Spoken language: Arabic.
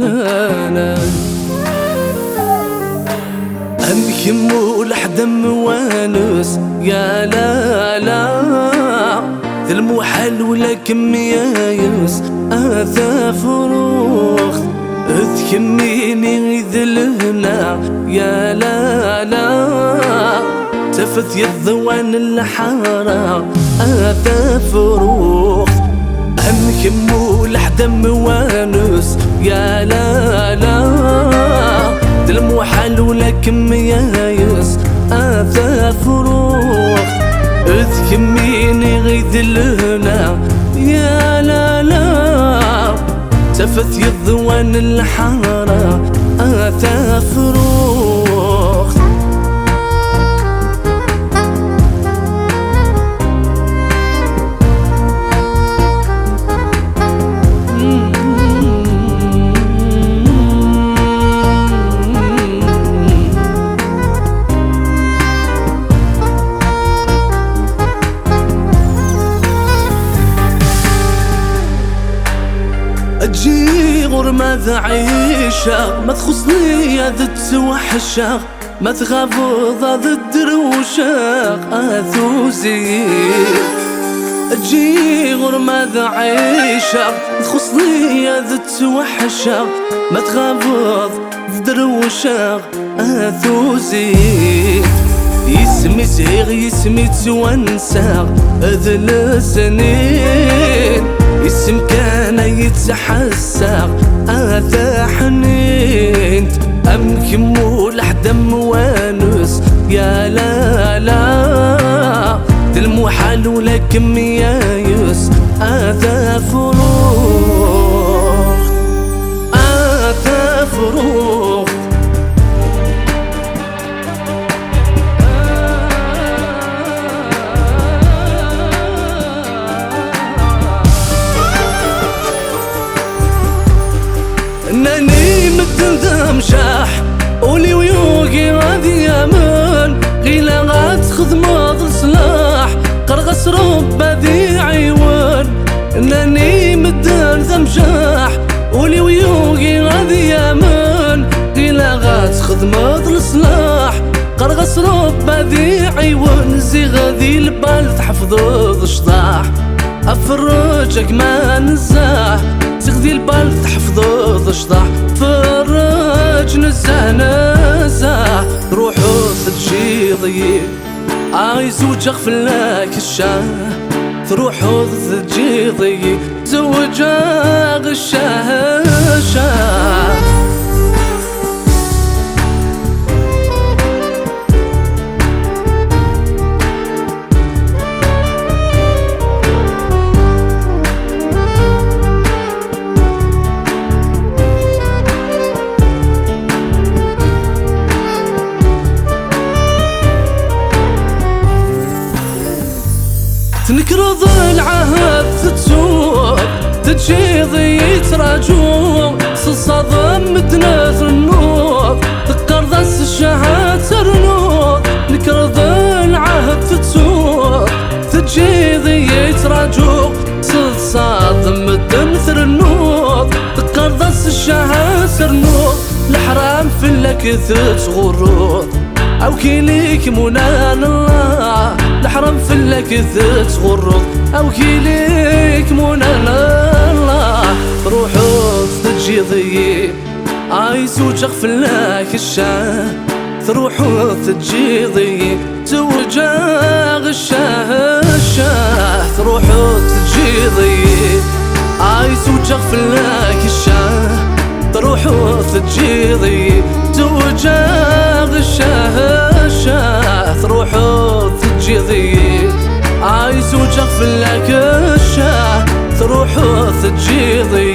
أنا أنكمو لحد موانس يا لا لا ذا المحال ولكن يايس أثا فروخ اذكميني ذلنا يا لا لا تفت يضوان الحارة أثا فروخ أنكمو لحد موانس يا لا لا ذا المحال ولكن يايس أثا فروخ اذكميني غيذلنا يا لا لا تفت يضوان الحارة أثا فروخ أجي غور ماذا عيشة ما تخصني هذا توحشة ما تغافض هذا الدروشة أثوزي أجي غور ماذا عيشة ما تخصني هذا توحشة ما تغافض الدروشة أثوزي يسمي سهيغ يسمي توانسا أذل السنين اسم كان يتحسق أثا حنينت أمكمو لحد موانس يا لا لا ذا المحال ولكن يايس أثا فروخ أثا فروخ انني متندم شاح ولي ويوقي غادي يامن غيلا غاتخذ ماض صلاح قرغس ربادي عيون انني متندم شاح ولي ويوقي غادي يامن غيلا غاتخذ ماض صلاح قرغس ربادي عيون زي غادي البال تحفظ شطاح افرجك ما نزاح تغذي البال تحفظ شطاح فرج نزاه نزاه روحو تجي ضيق عايز وجه غفلاك الشاه تروحو تجي ضيق زوجا غشاه شاه تنكرض العهد تتسوق تجيض يتراجوم صصادم متناثر النور تقرض الشهاد ترنور نكرض العهد تتسوق تجيض يتراجوم صصادم متناثر النور تقرض الشهاد ترنور الحرام في لك تتغرور أو كيليك منان الله الحرم في لك تغرض أو كيليك منان الله روحو تجي ضيق عايز وجه في لك الشاه تروحو تجي ضيق توجه غشاه الشاه تروحو تجي ضيق عايز وجه في لك الشاه تروحو تجي ضيق توجه غشاه الشاه تروحو تجي ضيق عايز وجه في لك الشاه تروحو تجي ضيق